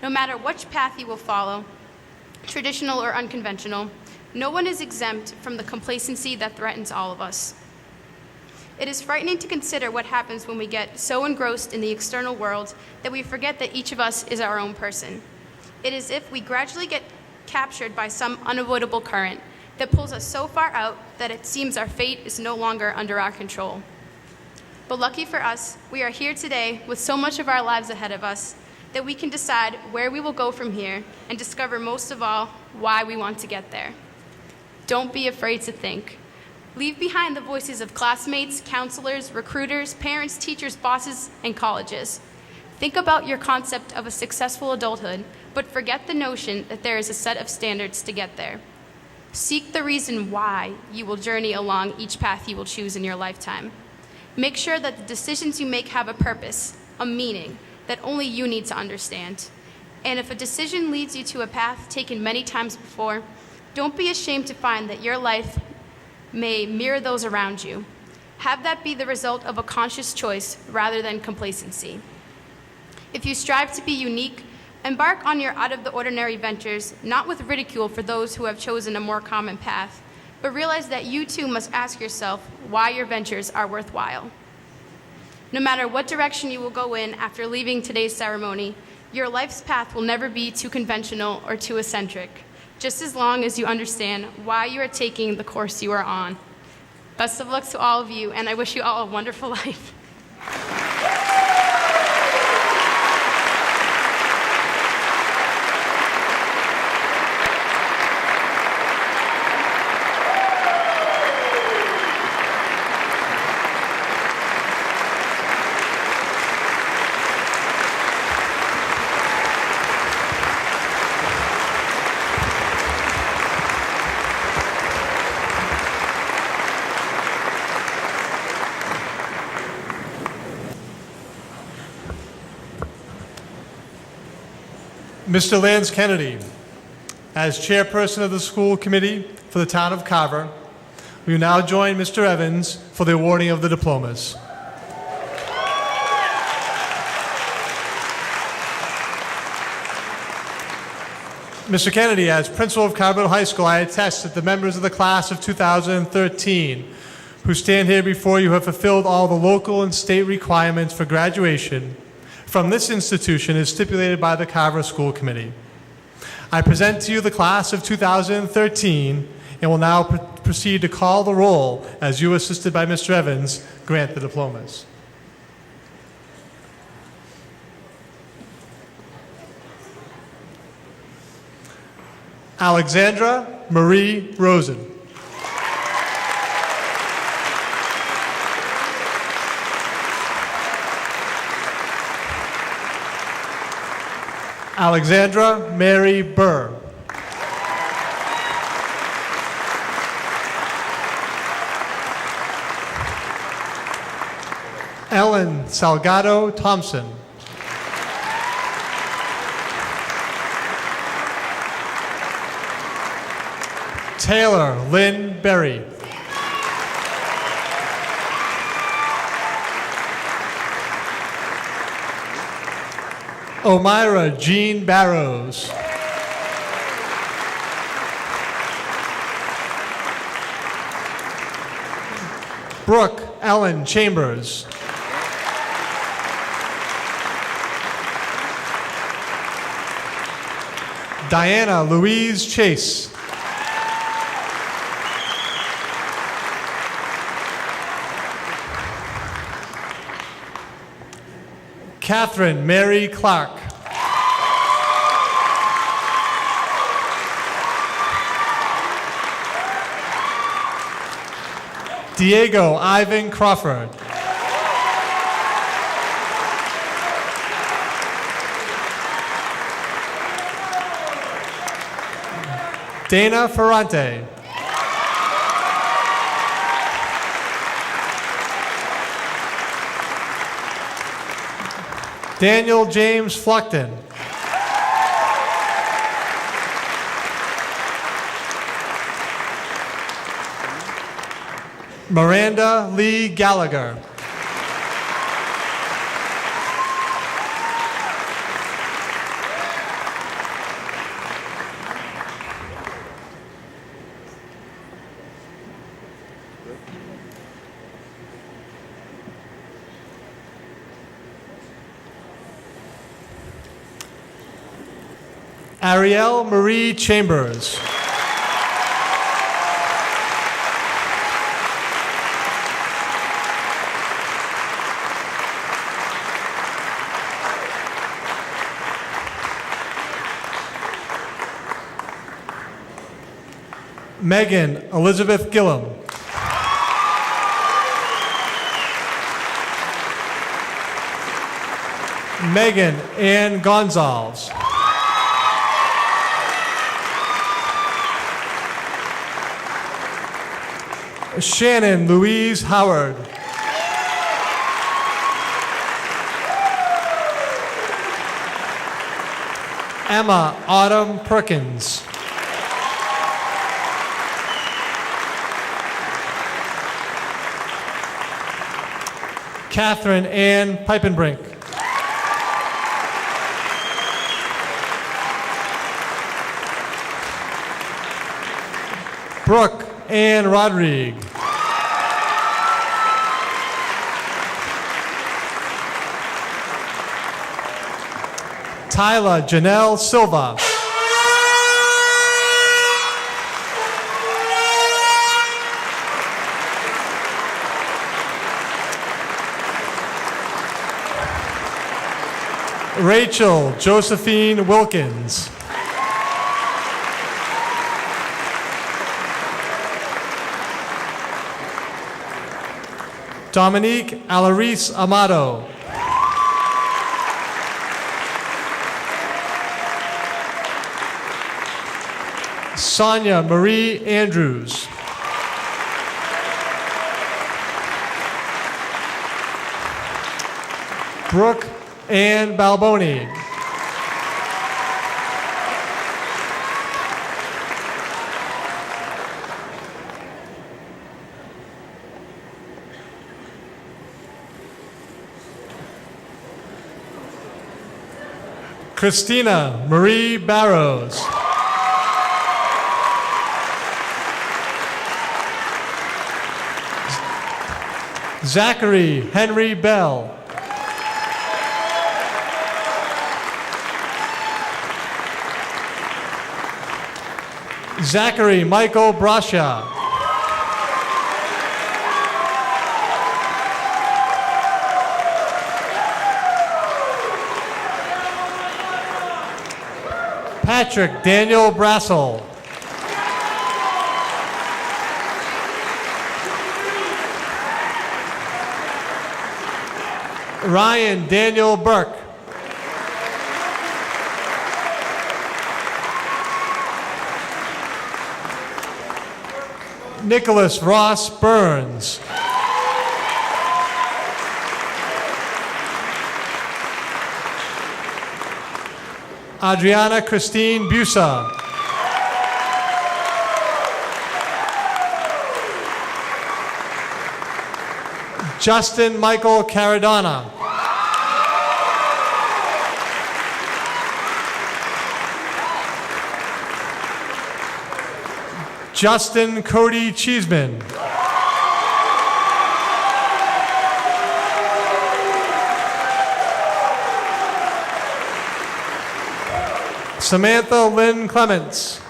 No matter which path you will follow, traditional or unconventional, no one is exempt from the complacency that threatens all of us. It is frightening to consider what happens when we get so engrossed in the external world that we forget that each of us is our own person. It is as if we gradually get captured by some unavoidable current that pulls us so far out that it seems our fate is no longer under our control. But lucky for us, we are here today with so much of our lives ahead of us that we can decide where we will go from here and discover most of all why we want to get there. Don't be afraid to think. Leave behind the voices of classmates, counselors, recruiters, parents, teachers, bosses, and colleges. Think about your concept of a successful adulthood, but forget the notion that there is a set of standards to get there. Seek the reason why you will journey along each path you will choose in your lifetime. Make sure that the decisions you make have a purpose, a meaning, that only you need to understand. And if a decision leads you to a path taken many times before, don't be ashamed to find that your life may mirror those around you. Have that be the result of a conscious choice rather than complacency. If you strive to be unique, embark on your out-of-the-ordinary ventures, not with ridicule for those who have chosen a more common path, but realize that you too must ask yourself why your ventures are worthwhile. No matter what direction you will go in after leaving today's ceremony, your life's path will never be too conventional or too eccentric, just as long as you understand why you are taking the course you are on. Best of luck to all of you, and I wish you all a wonderful life. Mr. Lance Kennedy, as chairperson of the school committee for the town of Carver, we will now join Mr. Evans for the awarding of the diplomas. Mr. Kennedy, as principal of Carver High School, I attest that the members of the class of 2013 who stand here before you have fulfilled all the local and state requirements for graduation from this institution as stipulated by the Carver School Committee. I present to you the class of 2013 and will now proceed to call the roll as you, assisted by Mr. Evans, grant the diplomas. Alexandra Marie Rosen. Alexandra Mary Burr. Ellen Salgado Thompson. Taylor Lynn Berry. Omira Jean Barrows. Brooke Ellen Chambers. Diana Louise Chase. Catherine Mary Clark. Diego Ivan Crawford. Dana Ferrante. Daniel James Fluckton. Miranda Lee Gallagher. Ariel Marie Chambers. Megan Elizabeth Gillum. Megan Ann Gonzalez. Shannon Louise Howard. Emma Autumn Perkins. Catherine Ann Pipenbrink. Brooke Ann Rodrigue. Tyla Janelle Silva. Rachel Josephine Wilkins. Dominique Alaris Amato. Sonia Marie Andrews. Brooke Ann Balboni. Christina Marie Barrows. Zachary Henry Bell. Zachary Michael Brasha. Patrick Daniel Brassel. Ryan Daniel Burke. Nicholas Ross Burns. Adriana Christine Busa. Justin Michael Caradonna. Justin Cody Cheeseman. Samantha Lynn Clements.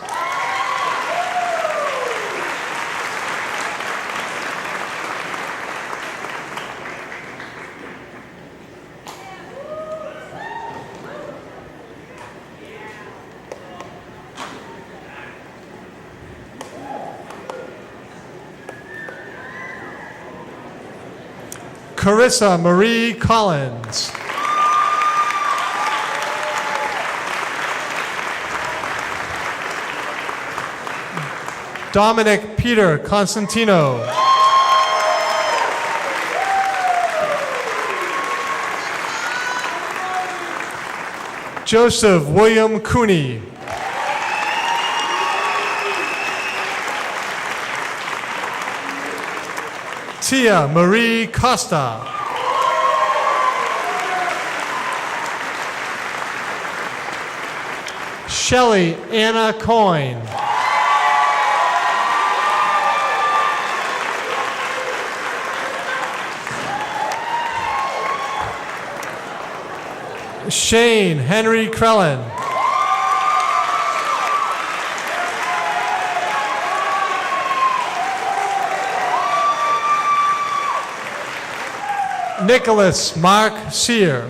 Carissa Marie Collins. Dominic Peter Constantino. Joseph William Cooney. Tia Marie Costa. Shelley Anna Coyne. Shane Henry Krellen. Nicholas Mark Sear.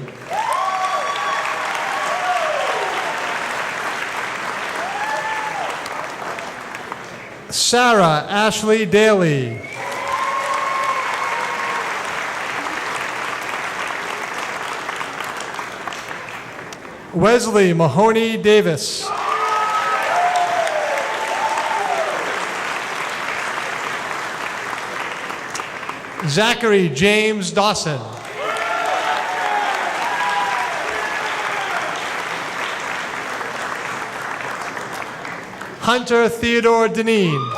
Sarah Ashley Daly. Wesley Mahoney Davis. Zachary James Dawson. Hunter Theodore Deneen.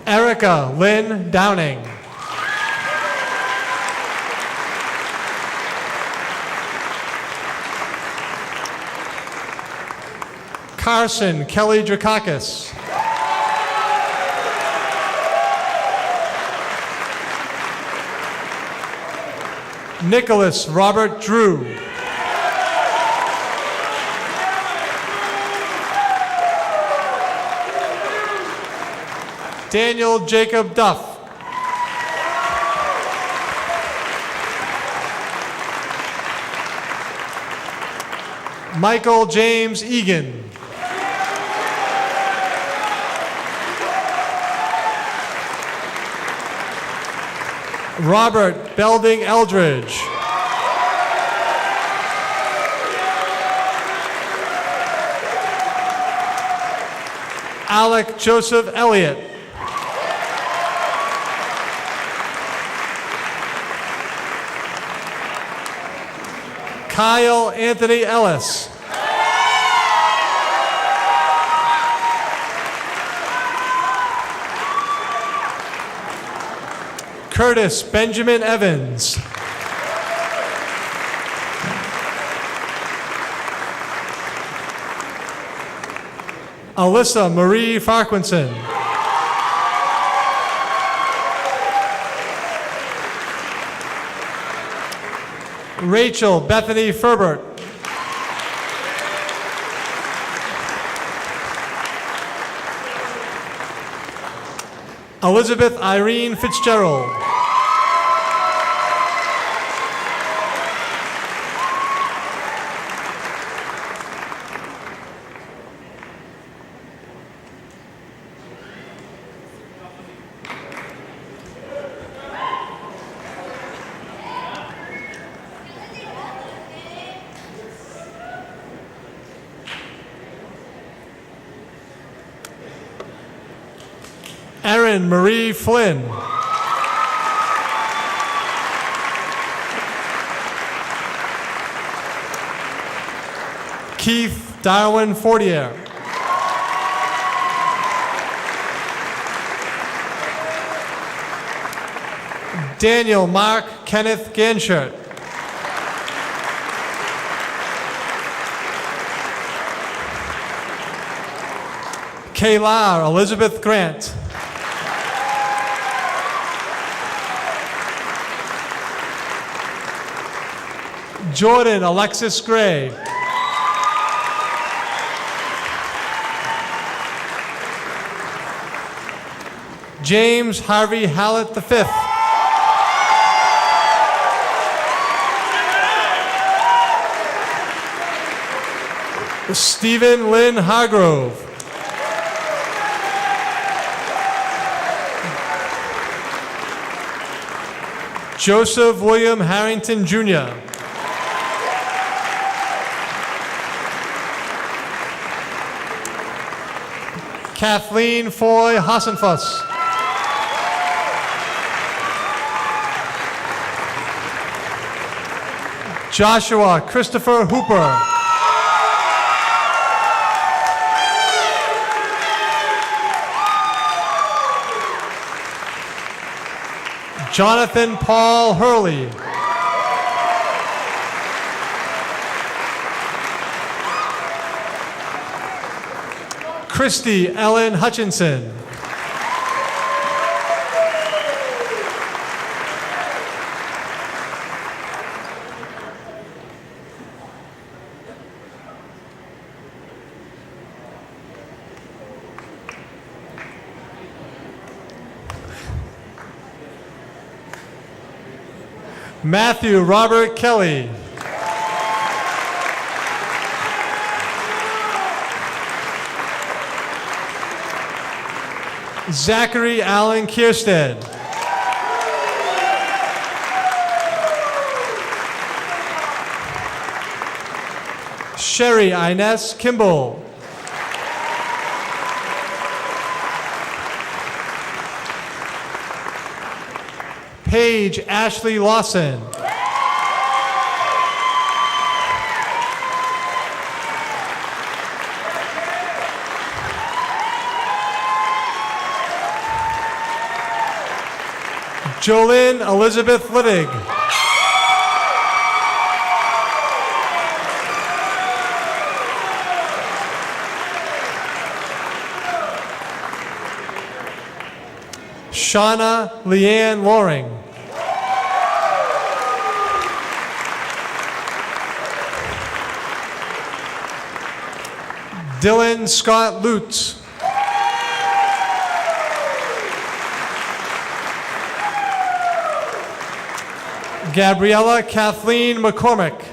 Erica Lynn Downing. Carson Kelly Drakakis. Nicholas Robert Drew. Daniel Jacob Duff. Michael James Egan. Robert Belding Eldridge. Alec Joseph Elliott. Kyle Anthony Ellis. Curtis Benjamin Evans. Alyssa Marie Farquinson. Rachel Bethany Ferbert. Elizabeth Irene Fitzgerald. Erin Marie Flynn. Keith Darwin Fortier. Daniel Mark Kenneth Ganshert. Kayla Elizabeth Grant. Jordan Alexis Gray. James Harvey Hallett V. Stephen Lynn Hargrove. Joseph William Harrington Jr. Kathleen Foy Hassenfuss. Joshua Christopher Hooper. Jonathan Paul Hurley. Christy Ellen Hutchinson. Matthew Robert Kelly. Zachary Allen Kierstead. Sherry Inez Kimball. Paige Ashley Lawson. Jolynn Elizabeth Littig. Shauna Leanne Loring. Dylan Scott Lutz. Gabriella Kathleen McCormick.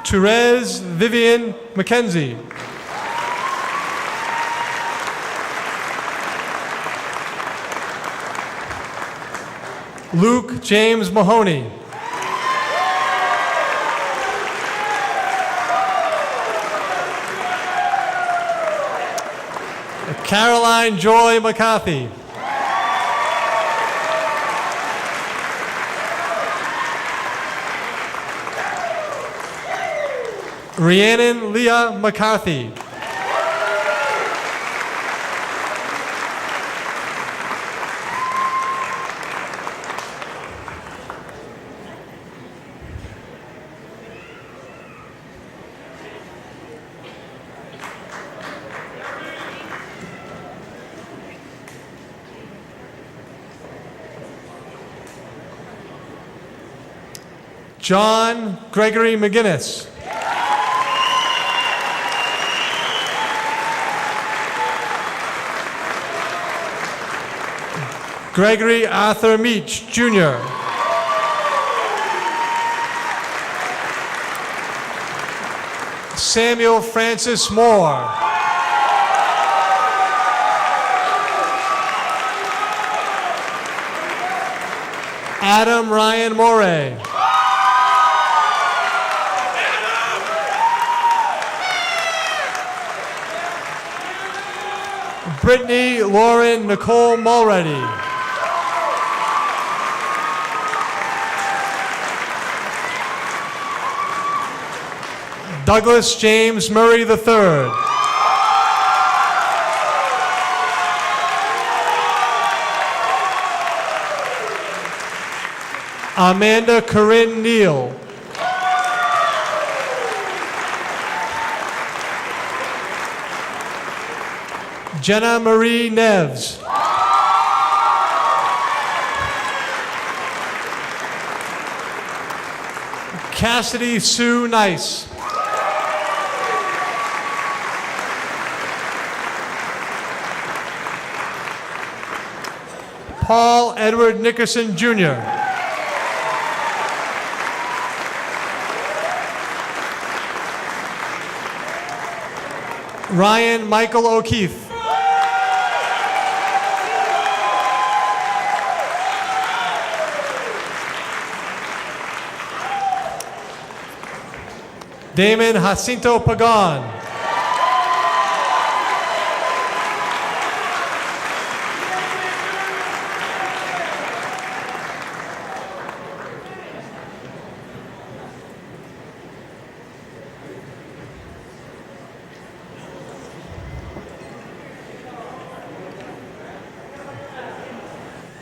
Therese Vivian McKenzie. Luke James Mahoney. Caroline Joy McCarthy. Rhiannon Leah McCarthy. John Gregory McGinnis. Gregory Arthur Meach, Jr. Samuel Francis Moore. Adam Ryan Moray. Brittany Lauren Nicole Mulready. Douglas James Murray III. Amanda Corinne Neal. Jenna Marie Neves. Cassidy Sue Nice. Paul Edward Nickerson, Jr. Ryan Michael O'Keefe. Damon Jacinto Pagan.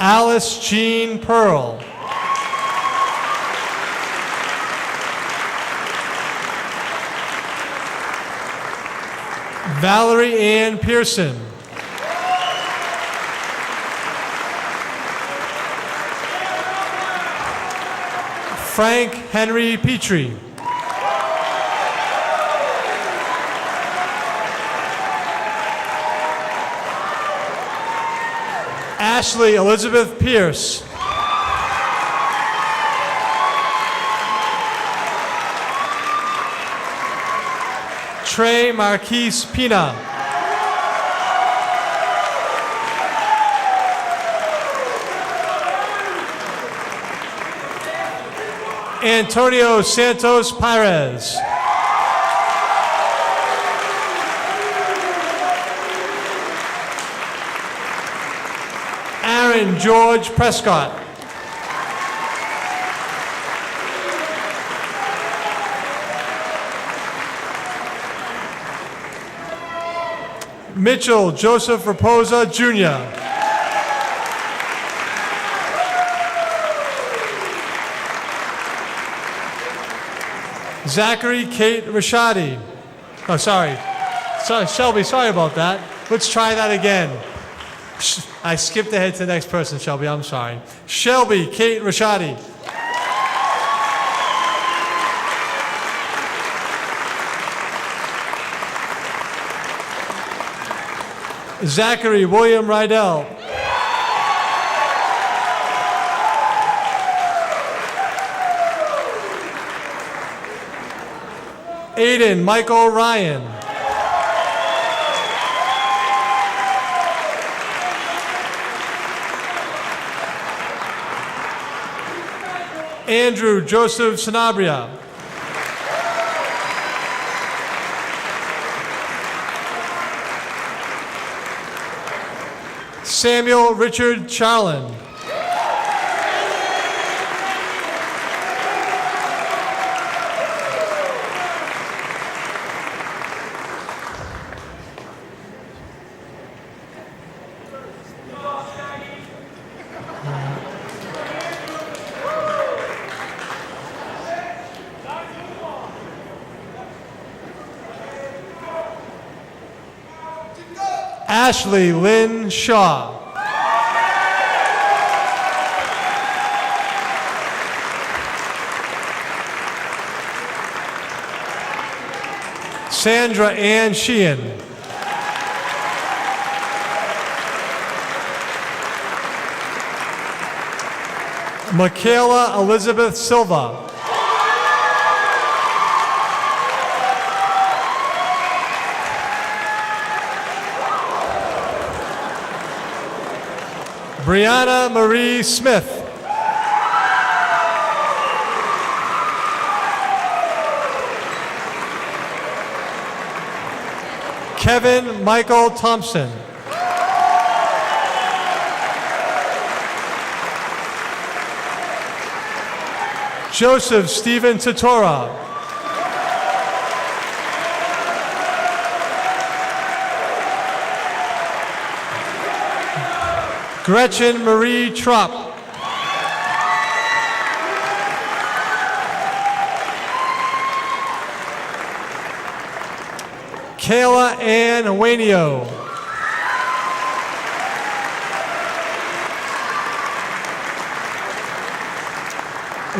Alice Jean Pearl. Valerie Ann Pearson. Frank Henry Petrie. Ashley Elizabeth Pierce. Trey Marquise Pina. Antonio Santos Pires. Aaron George Prescott. Mitchell Joseph Raposa Jr. Zachary Kate Rashadi. Oh, sorry, Shelby, sorry about that. Let's try that again. I skipped ahead to the next person, Shelby, I'm sorry. Shelby Kate Rashadi. Zachary William Rydell. Aiden Michael Ryan. Andrew Joseph Sanabria. Samuel Richard Charlin. Ashley Lynn Shaw. Sandra Ann Sheehan. Michaela Elizabeth Silva. Brianna Marie Smith. Kevin Michael Thompson. Joseph Stephen Tatora. Gretchen Marie Trop. Kayla Ann Wainio.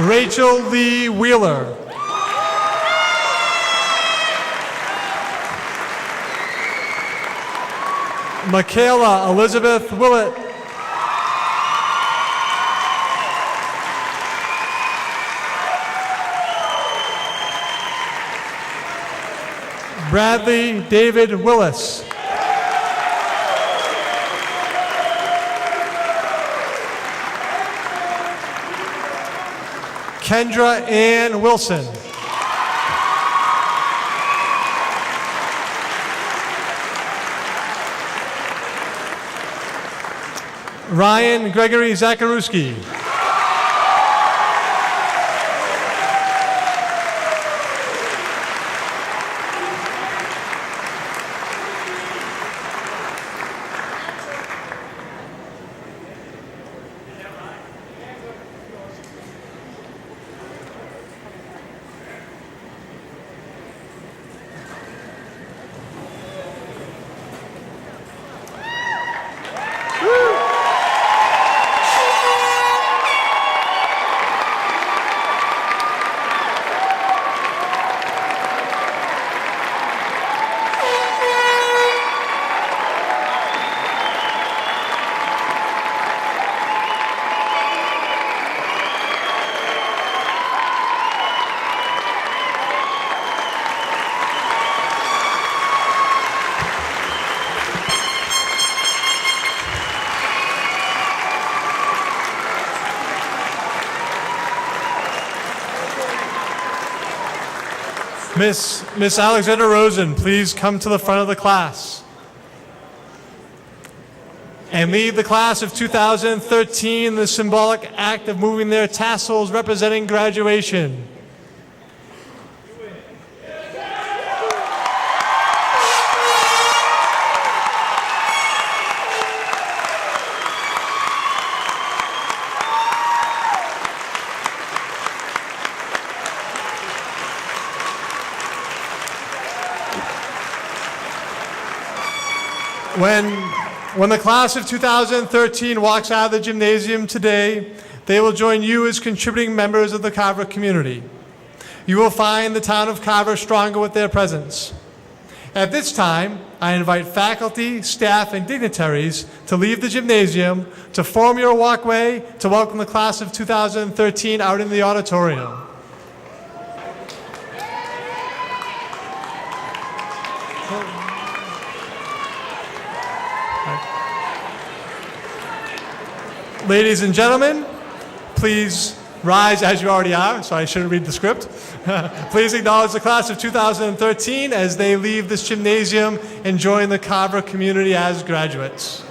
Rachel Lee Wheeler. Michaela Elizabeth Willett. Bradley David Willis. Kendra Ann Wilson. Ryan Gregory Zakarewski. Miss Alexander Rosen, please come to the front of the class and lead the class of 2013 in the symbolic act of moving their tassels representing graduation. When the class of 2013 walks out of the gymnasium today, they will join you as contributing members of the Carver community. You will find the town of Carver stronger with their presence. At this time, I invite faculty, staff, and dignitaries to leave the gymnasium, to form your walkway, to welcome the class of 2013 out in the auditorium. Ladies and gentlemen, please rise as you already are, so I shouldn't read the script. Please acknowledge the class of 2013 as they leave this gymnasium and join the Carver community as graduates.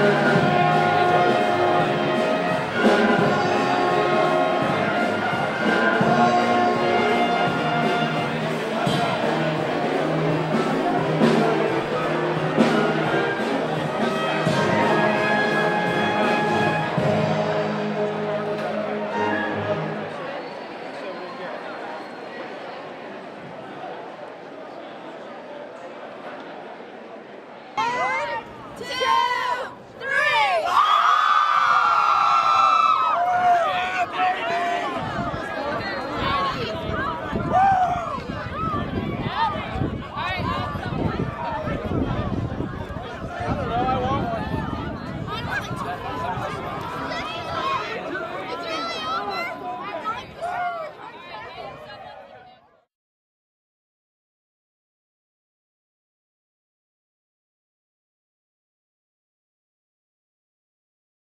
Amen.